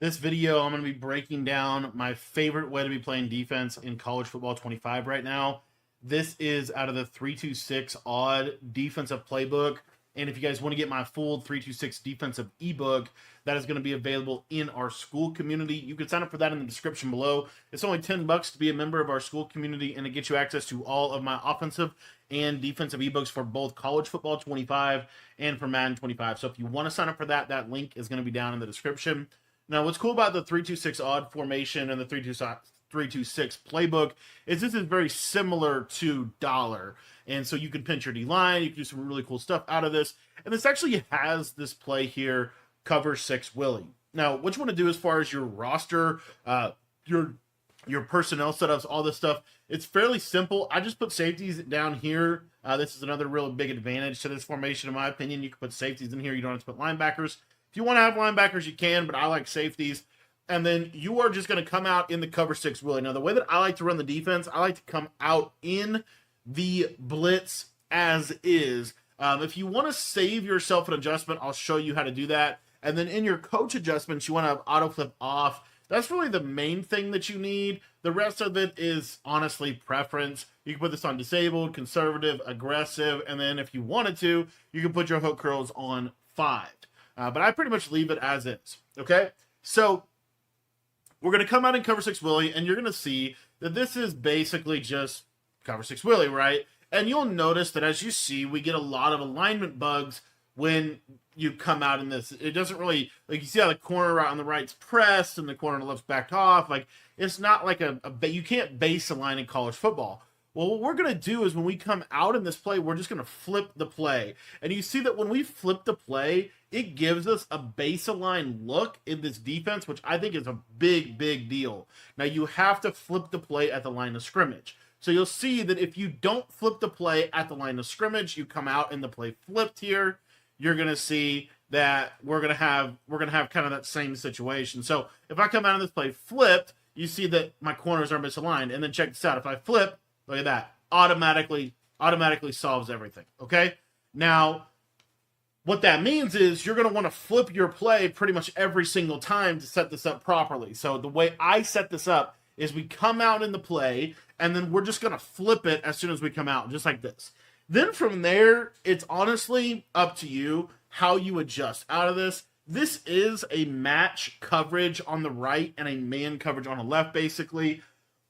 This video, I'm going to be breaking down my favorite way to be playing defense in college football 25 right now. This is out of the 326 odd defensive playbook. And if you guys want to get my full 326 defensive ebook, that is going to be available in our school community. You can sign up for that in the description below. It's only $10 to be a member of our school community, and it gets you access to all of my offensive and defensive ebooks for both college football 25 and for Madden 25. So if you want to sign up for that, that link is going to be down in the description. Now, what's cool about the 326 odd formation and the 326 playbook is this is very similar to dollar. And so you can pinch your D-line, you can do some really cool stuff out of this. And this actually has this play here, cover 6 Willie. Now, what you want to do as far as your roster, your personnel setups, all this stuff, it's fairly simple. I just put safeties down here. This is another real big advantage to this formation, in my opinion. You can put safeties in here. You don't have to put linebackers. If you want to have linebackers, you can, but I like safeties. And then you are just going to come out in the cover 6 Willie. Now, the way that I like to run the defense, I like to come out in the blitz as is. If you want to save yourself an adjustment, I'll show you how to do that. And then in your coach adjustments, you want to have auto flip off. That's really the main thing that you need. The rest of it is honestly preference. You can put this on disabled, conservative, aggressive, and then if you wanted to, you can put your hook curls on 5. But I pretty much leave it as is, okay? So we're going to come out in cover 6 Willie, and you're going to see that this is basically just cover 6 Willie, right? And you'll notice that as you see, we get a lot of alignment bugs when you come out in this. It doesn't really, like you see how the corner right on the right's pressed and the corner on the left's backed off. Like, it's not like you can't base align in college football. Well, what we're going to do is when we come out in this play, we're just going to flip the play. And you see that when we flip the play, it gives us a baseline look in this defense, which I think is a big, big deal. Now, you have to flip the play at the line of scrimmage. So you'll see that if you don't flip the play at the line of scrimmage, you come out in the play flipped here, you're going to see that we're going to have kind of that same situation. So if I come out in this play flipped, you see that my corners are misaligned. And then check this out. If I flip, look at that. Automatically solves everything. Okay? Now, what that means is you're going to want to flip your play pretty much every single time to set this up properly. So the way I set this up is we come out in the play, and then we're just going to flip it as soon as we come out, just like this. Then from there, it's honestly up to you how you adjust out of this. This is a match coverage on the right and a man coverage on the left, basically.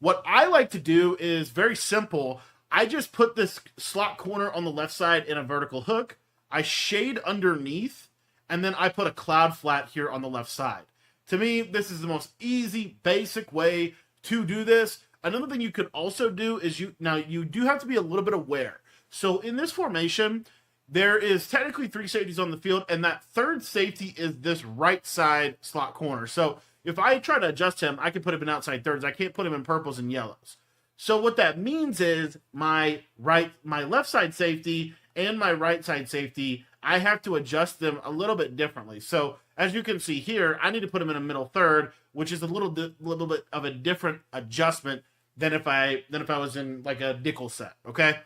What I like to do is very simple. I just put this slot corner on the left side in a vertical hook. I shade underneath, and then I put a cloud flat here on the left side. To me, this is the most easy, basic way to do this. Another thing you could also do is you do have to be a little bit aware. So in this formation, there is technically 3 safeties on the field, and that third safety is this right side slot corner. So if I try to adjust him, I can put him in outside thirds. I can't put him in purples and yellows. So what that means is my left side safety and my right side safety, I have to adjust them a little bit differently. So as you can see here, I need to put them in a middle third, which is a little bit of a different adjustment than if I was in like a nickel set, okay?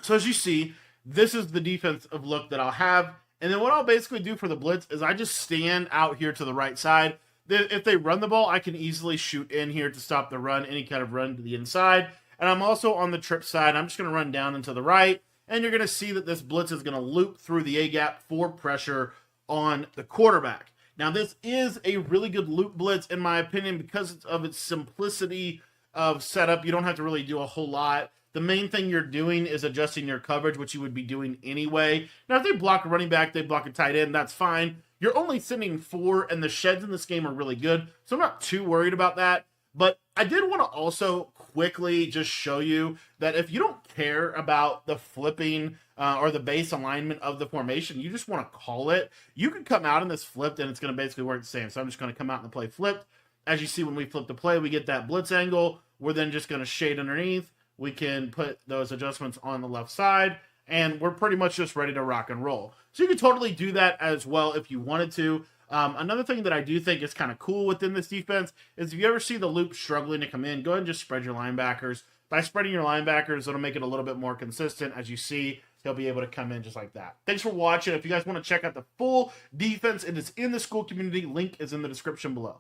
So as you see, this is the defensive look that I'll have. And then what I'll basically do for the blitz is I just stand out here to the right side. If they run the ball, I can easily shoot in here to stop the run, any kind of run to the inside. And I'm also on the trip side. I'm just going to run down and to the right. And you're going to see that this blitz is going to loop through the A-gap for pressure on the quarterback. Now, this is a really good loop blitz, in my opinion, because of its simplicity of setup. You don't have to really do a whole lot. The main thing you're doing is adjusting your coverage, which you would be doing anyway. Now, if they block a running back, they block a tight end, that's fine. You're only sending 4, and the sheds in this game are really good, so I'm not too worried about that. But I did want to also quickly just show you that if you don't care about the flipping or the base alignment of the formation, you just want to call it, you can come out in this flipped, and it's going to basically work the same. So I'm just going to come out in the play flipped. As you see, when we flip the play, we get that blitz angle. We're then just going to shade underneath. We can put those adjustments on the left side, and we're pretty much just ready to rock and roll. So you can totally do that as well if you wanted to. Another thing that I do think is kind of cool within this defense is if you ever see the loop struggling to come in, go ahead and just spread your linebackers. By spreading your linebackers, it'll make it a little bit more consistent. As you see, he'll be able to come in just like that. Thanks for watching. If you guys want to check out the full defense, it is in the Skool community. Link is in the description below.